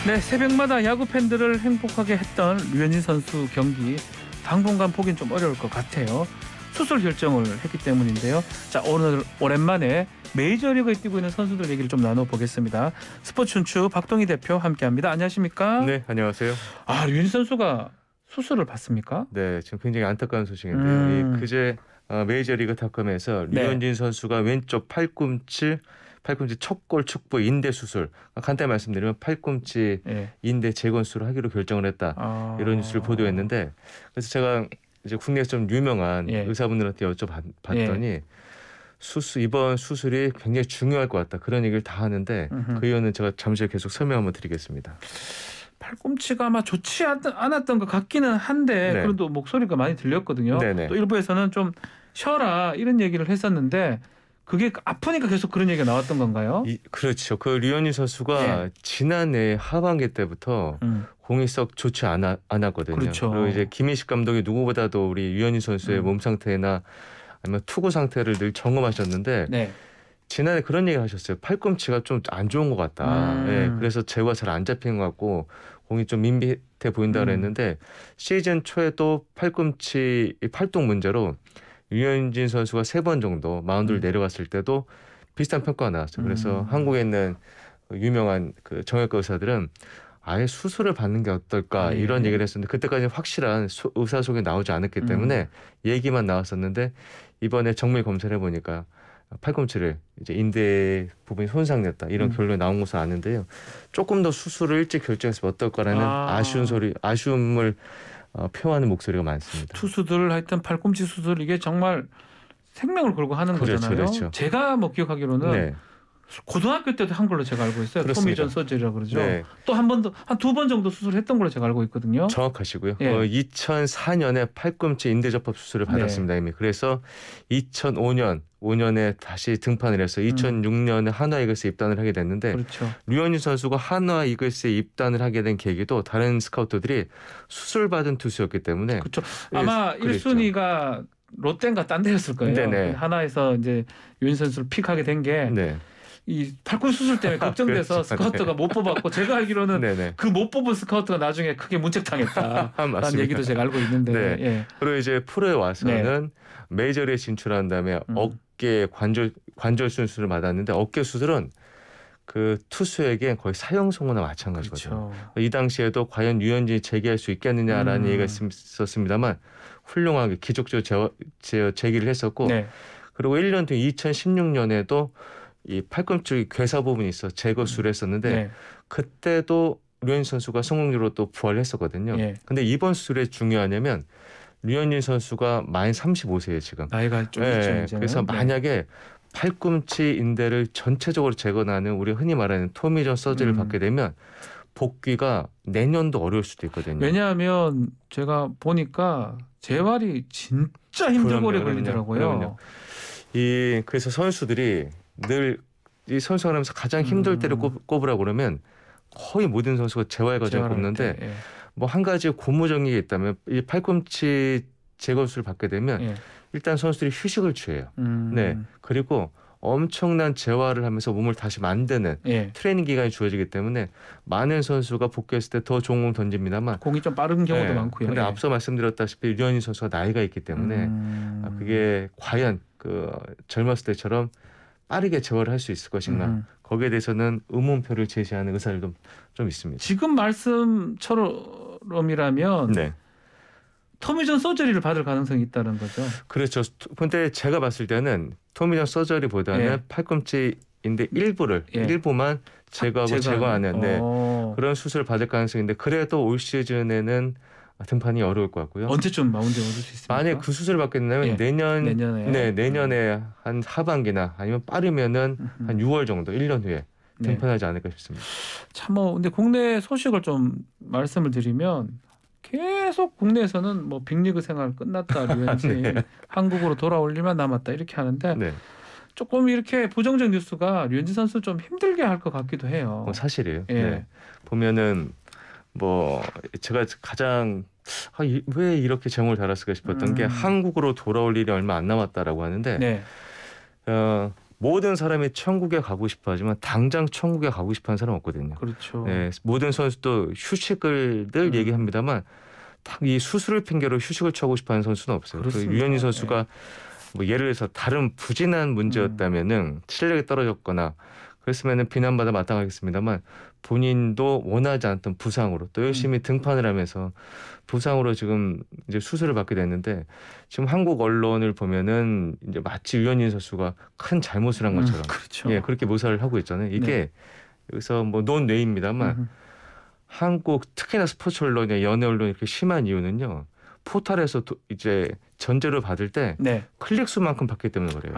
네, 새벽마다 야구 팬들을 행복하게 했던 류현진 선수 경기 당분간 보긴 좀 어려울 것 같아요. 수술 결정을 했기 때문인데요. 자, 오늘 오랜만에 메이저리그에 뛰고 있는 선수들 얘기를 좀 나눠보겠습니다. 스포츠춘추 박동희 대표 함께합니다. 안녕하십니까? 네, 안녕하세요. 류현진 선수가 수술을 받습니까? 네, 지금 굉장히 안타까운 소식인데요. 이 그제 메이저리그닷컴에서 류현진 선수가 왼쪽 팔꿈치 척골 축부 인대 수술, 간단히 말씀드리면 팔꿈치 인대 재건수를 하기로 결정을 했다. 이런 뉴스를 보도했는데, 그래서 제가 이제 국내에서 좀 유명한 의사분들한테 여쭤봤더니 이번 수술이 굉장히 중요할 것 같다. 그런 얘기를 다 하는데 그 이유는 제가 잠시 후에 계속 설명 한번 드리겠습니다. 팔꿈치가 아마 좋지 않았던 것 같기는 한데 그래도 목소리가 많이 들렸거든요. 또 일부에서는 좀 쉬어라 이런 얘기를 했었는데 그게 아프니까 계속 그런 얘기가 나왔던 건가요? 그렇죠. 그 류현진 선수가 지난해 하반기 때부터 공이 썩 좋지 않았거든요. 그렇죠. 그리고 이제 김인식 감독이 누구보다도 우리 류현진 선수의 몸 상태나 아니면 투구 상태를 늘 점검하셨는데 지난해 그런 얘기를 하셨어요. 팔꿈치가 좀 안 좋은 것 같다. 그래서 제구가 잘 안 잡히는 것 같고 공이 좀 밋밋해 보인다 그랬는데 시즌 초에 또 팔꿈치 팔뚝 문제로 류현진 선수가 3번 정도 마운드를 내려갔을 때도 비슷한 평가가 나왔어요. 그래서 한국에 있는 유명한 그 정형외과 의사들은 아예 수술을 받는 게 어떨까 이런 얘기를 했었는데 그때까지는 확실한 의사 소견이 나오지 않았기 때문에 얘기만 나왔었는데 이번에 정밀 검사를 해보니까 팔꿈치를 이제 인대 부분이 손상됐다 이런 결론이 나온 것은 아는데요. 조금 더 수술을 일찍 결정했으면 어떨까라는 아쉬움을 표하는 목소리가 많습니다. 투수들 하여튼 팔꿈치 수술 이게 정말 생명을 걸고 하는 거잖아요. 그렇죠. 제가 기억하기로는 고등학교 때도 한 걸로 제가 알고 있어요. 토미전 서저리라고 그러죠. 또 한 번 더 한 2번 정도 수술했던 걸로 제가 알고 있거든요. 정확하시고요. 2004년에 팔꿈치 인대 접합 수술을 받았습니다. 이미. 그래서 2005년에 다시 등판을 해서 2006년에 한화 이글스에 입단을 하게 됐는데 류현진 선수가 한화 이글스에 입단을 하게 된 계기도 다른 스카우터들이 수술받은 투수였기 때문에 아마 1순위가 롯데인가 딴 데였을 거예요. 하나에서 이제 류현진 선수를 픽하게 된 게 이 팔꿈치 수술 때문에 걱정돼서 스카우트가 못 뽑았고 제가 알기로는 그 못 뽑은 스카우트가 나중에 크게 문책당했다라는 얘기도 제가 알고 있는데 그리고 이제 프로에 와서는 메이저리그에 진출한 다음에 어깨 관절 수술을 받았는데 어깨 수술은 그 투수에게 거의 사형선고나 마찬가지거든요. 이 당시에도 과연 류현진이 재기할 수 있겠느냐라는 얘기가 있었습니다만 훌륭하게 기적적으로 재기를 했었고 그리고 1년 뒤 2016년에도 이 팔꿈치 괴사 부분이 있어 재거수를 했었는데 그때도 류현진 선수가 성공적으로 또 부활을 했었거든요. 근데 이번 수술에 중요하냐면 류현진 선수가 만 35세예요 지금. 나이가 좀 있죠. 그래서 만약에 팔꿈치 인대를 전체적으로 재건하는 우리 흔히 말하는 토미전 서저리를 받게 되면 복귀가 내년도 어려울 수도 있거든요. 왜냐하면 제가 보니까 재활이 진짜 힘들고 오래 걸리더라고요. 그래서 선수들이 늘 이 선수를 하면서 가장 힘들 때를 꼽으라고 그러면 거의 모든 선수가 재활 과정을 꼽는데 뭐 한 가지 고무적인 게 있다면 이 팔꿈치 재건수를 받게 되면 일단 선수들이 휴식을 취해요. 그리고 엄청난 재활을 하면서 몸을 다시 만드는 트레이닝 기간이 주어지기 때문에 많은 선수가 복귀했을 때 더 좋은 공 던집니다만 공이 좀 빠른 경우도 많고요. 근데 앞서 말씀드렸다시피 류현진 선수가 나이가 있기 때문에 그게 과연 그 젊었을 때처럼 빠르게 재활을 할 수 있을 것인가 거기에 대해서는 의문표를 제시하는 의사들도 좀 있습니다. 지금 말씀처럼이라면 토미전 서저리를 받을 가능성이 있다는 거죠. 그렇죠. 근데 제가 봤을 때는 토미전 서저리보다는 팔꿈치인데 일부만 제거하고 제거하는 그런 수술을 받을 가능성인데 그래도 올 시즌에는 등판이 어려울 것 같고요. 언제쯤 마운드에 오를 수 있습니까? 만약 그 수술을 받게 된다면 내년에 한 하반기나 아니면 빠르면은 한 6월 정도 1년 후에 등판하지 않을까 싶습니다. 참 근데 국내 소식을 좀 말씀을 드리면 계속 국내에서는 뭐 빅리그 생활 끝났다 류현진 한국으로 돌아올 일만 남았다 이렇게 하는데 조금 이렇게 부정적 뉴스가 류현진 선수 좀 힘들게 할 것 같기도 해요. 사실이에요. 보면은 뭐 제가 가장 왜 이렇게 제목을 달았을까 싶었던 게 한국으로 돌아올 일이 얼마 안 남았다라고 하는데 모든 사람이 천국에 가고 싶어하지만 당장 천국에 가고 싶어하는 사람은 없거든요. 그렇죠. 네, 모든 선수도 휴식을 늘 얘기합니다만 딱 이 수술을 핑계로 휴식을 취하고 싶어하는 선수는 없어요. 그 유현진 선수가 뭐 예를 들어서 다른 부진한 문제였다면은 실력이 떨어졌거나 그랬으면은 비난받아 마땅하겠습니다만 본인도 원하지 않던 부상으로 또 열심히 등판을 하면서 부상으로 지금 이제 수술을 받게 됐는데 지금 한국 언론을 보면은 이제 마치 유현진 선수가 큰 잘못을 한 것처럼 그렇죠. 예, 그렇게 묘사를 하고 있잖아요. 이게 여기서 뭐 논외입니다만 한국 특히나 스포츠 언론이나 연예 언론이 이렇게 심한 이유는요. 포털에서 이제 전제를 받을 때 클릭 수만큼 받기 때문에 그래요.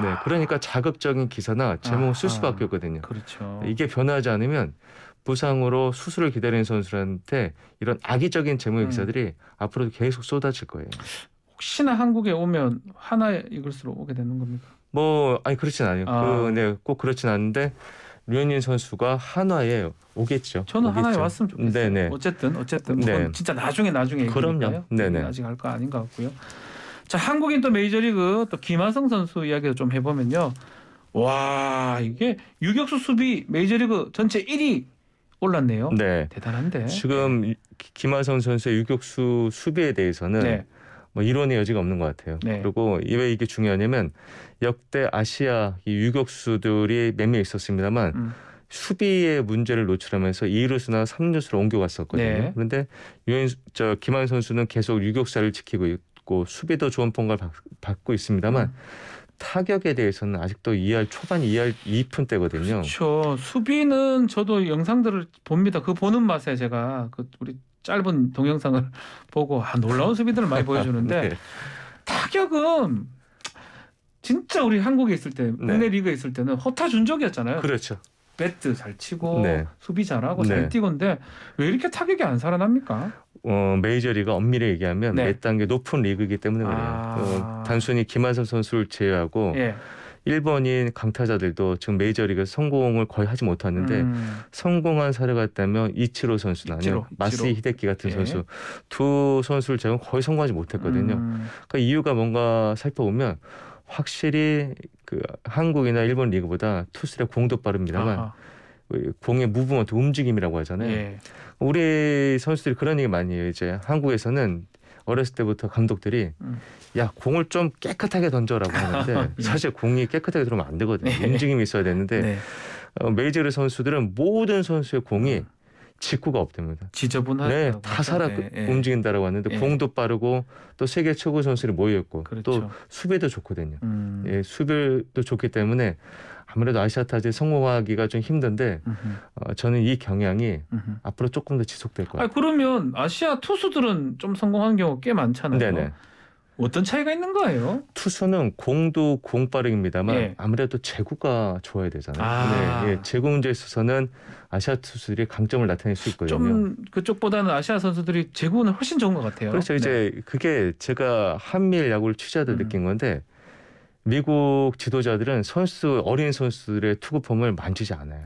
네, 그러니까 자극적인 기사나 제목을 쓸 수밖에 없거든요. 그렇죠. 이게 변하지 않으면 부상으로 수술을 기다리는 선수들한테 이런 악의적인 제목의 기사들이 앞으로 계속 쏟아질 거예요. 혹시나 한국에 오면 하나의 이글스로 오게 되는 겁니까? 뭐 아니 그렇진 않아요. 네, 꼭 그렇진 않은데 류현진 선수가 한화에 오겠죠. 저는 한화에 왔으면 좋겠어요. 네네. 어쨌든 진짜 나중에 그럼요. 네네. 아직 할 거 아닌 것 같고요. 자, 한국인 또 메이저리그 또 김하성 선수 이야기도 좀 해보면요. 와, 이게 유격수 수비 메이저리그 전체 1위 올랐네요. 네. 대단한데. 지금 김하성 선수의 유격수 수비에 대해서는 뭐 이론의 여지가 없는 것 같아요. 그리고 왜 이게 중요하냐면 역대 아시아 이 유격수들이 몇 명 있었습니다만 수비의 문제를 노출하면서 2루수나 3루수로 옮겨갔었거든요. 그런데 김하성 선수는 계속 유격수를 지키고 있고 수비도 좋은 평가를 받고 있습니다만 타격에 대해서는 아직도 2할 초반 2할 2푼 대거든요. 그렇죠. 수비는 저도 영상들을 봅니다. 그 보는 맛에 제가 우리 짧은 동영상을 보고 놀라운 수비들을 많이 보여주는데 타격은 진짜 우리 한국에 있을 때 국내 리그에 있을 때는 허타준적이었잖아요. 그렇죠. 배트 잘 치고 수비 잘하고 잘 뛰건데 왜 이렇게 타격이 안 살아납니까? 메이저리가 엄밀히 얘기하면 몇 단계 높은 리그이기 때문에 그래요. 단순히 김하성 선수를 제외하고 일본인 강타자들도 지금 메이저리그 성공을 거의 하지 못하는데 성공한 사례가 있다면 이치로 선수나 아니면 마쓰이 히데키 같은 선수 두 선수를 제가 거의 성공하지 못했거든요. 그러니까 이유가 뭔가 살펴보면 확실히 그 한국이나 일본 리그보다 투수의 공도 빠릅니다만 공의 무브먼트 움직임이라고 하잖아요. 우리 선수들이 그런 얘기 많이 해요. 이제 한국에서는 어렸을 때부터 감독들이 야 공을 좀 깨끗하게 던져라고 하는데 사실 공이 깨끗하게 들어오면 안 되거든요. 움직임이 있어야 되는데 메이저리그 선수들은 모든 선수의 공이 직구가 없답니다. 지저분하다. 다 살아 움직인다라고 하는데 공도 빠르고 또 세계 최고 선수들이 모여 있고 또 수비도 좋거든요. 수비도 좋기 때문에 아무래도 아시아 타지에 성공하기가 좀 힘든데 저는 이 경향이 앞으로 조금 더 지속될 거예요. 그러면 아시아 투수들은 좀 성공한 경우 꽤 많잖아요. 어떤 차이가 있는 거예요? 투수는 공도 공빠르기입니다만 아무래도 제구가 좋아야 되잖아요. 제구 문제에 있어서는 아시아 투수들이 강점을 나타낼 수 있거든요. 좀 그쪽보다는 아시아 선수들이 제구는 훨씬 좋은 것 같아요. 그렇죠. 이제 그게 제가 한미일 야구를 취재하다 느낀 건데 미국 지도자들은 어린 선수들의 투구 폼을 만지지 않아요.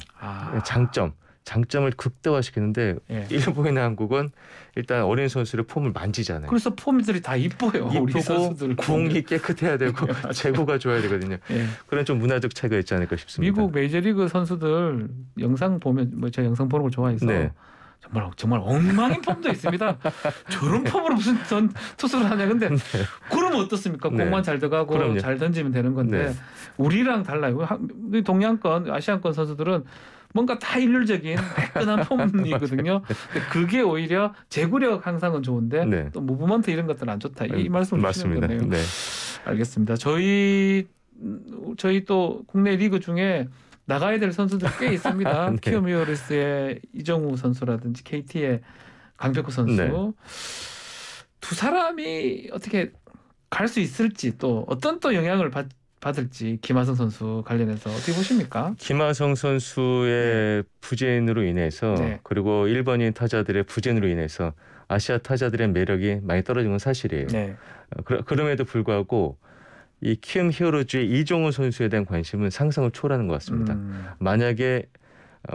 장점을 극대화시키는데 일본이나 한국은 일단 어린 선수들의 폼을 만지잖아요. 그래서 폼들이 다 이뻐요. 우리 선수들 공이 깨끗해야 되고 제구가 좋아야 되거든요. 그런 좀 문화적 차이가 있지 않을까 싶습니다. 미국 메이저리그 선수들 영상 보면 제가 영상 보는 걸 좋아해서 정말 엉망인 폼도 있습니다. 저런 폼으로 무슨 투수를 하냐. 근데 그러면 어떻습니까? 공만 잘 들어가고 잘 던지면 되는 건데 우리랑 달라요. 동양권, 아시안권 선수들은 뭔가 다 일률적인 매끈한 폼이거든요. 그게 오히려 제구력 향상은 좋은데 또 무브먼트 이런 것들은 안 좋다. 이 말씀을 주시는 거네요. 알겠습니다. 저희 또 국내 리그 중에 나가야 될 선수들 꽤 있습니다. 키움히어리스의 이정우 선수라든지 KT의 강백호 선수. 두 사람이 어떻게 갈 수 있을지 또 어떤 또 영향을 받을지 김하성 선수 관련해서 어떻게 보십니까? 김하성 선수의 부진으로 인해서 그리고 일본인 타자들의 부진으로 인해서 아시아 타자들의 매력이 많이 떨어진 건 사실이에요. 그럼에도 불구하고 이 키움 히어로즈의 이정우 선수에 대한 관심은 상상을 초월하는 것 같습니다. 만약에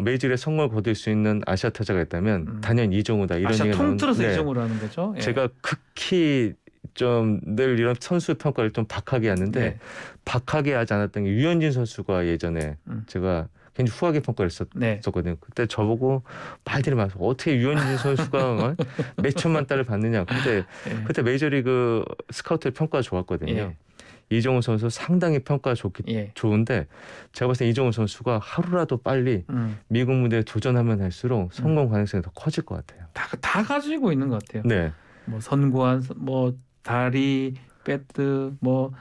메이저리그에 성공을 거둘 수 있는 아시아 타자가 있다면 단연 이정우다. 이런 아시아 얘기가 통틀어서 이정우라는 거죠? 제가 극히 좀 늘 이런 선수 평가를 좀 박하게 하는데 네. 박하게 하지 않았던 게 유현진 선수가 예전에 제가 굉장히 후하게 평가를 했었거든요. 그때 저보고 말들이 많아서 어떻게 유현진 선수가 몇 천만 달러를 받느냐. 그때 메이저리그 스카우트의 평가가 좋았거든요. 이정우 선수 상당히 평가가 좋은데 제가 봤을 때 이정우 선수가 하루라도 빨리 미국 무대에 도전하면 할수록 성공 가능성이 더 커질 것 같아요. 다 가지고 있는 것 같아요. 네. 뭐 선구안, 뭐 다리, 배트, 뭐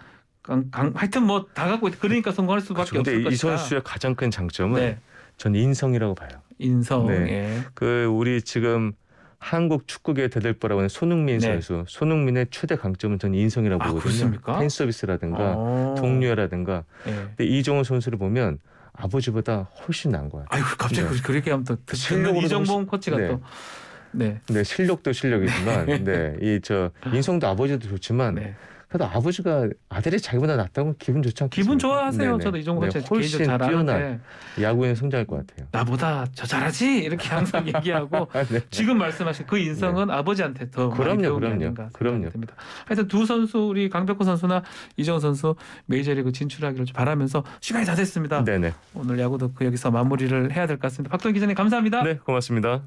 하여튼 뭐 다 갖고 있다. 그러니까 성공할 수밖에 없을 것이다. 근데 이 선수의 가장 큰 장점은 전 인성이라고 봐요. 인성. 우리 지금 한국 축구계의 대들보라고 하는 손흥민 선수. 손흥민의 최대 강점은 전 인성이라고 보거든요. 그렇습니까? 팬 서비스라든가 동료라든가. 근데 이정우 선수를 보면 아버지보다 훨씬 나은 것 같아요. 아이고 갑자기 그렇게 하면 또 이정범 코치가 또. 네, 실력도 실력이지만, 인성도 아버지도 좋지만, 그래도 아버지가 아들이 자기보다 낫다면 기분 좋지 않겠습니까? 기분 좋아하세요. 저도 이정범 코치 훨씬 뛰어난 야구에는 성장할 것 같아요. 나보다 저 잘하지 이렇게 항상 얘기하고 지금 말씀하신 그 인성은 아버지한테 더 많이 배운 게 아닌가 생각됩니다. 하여튼 두 선수 우리 강백호 선수나 이정우 선수 메이저리그 진출하기를 바라면서 시간이 다 됐습니다. 오늘 야구도 여기서 마무리를 해야 될 것 같습니다. 박도희 기자님 감사합니다. 네, 고맙습니다.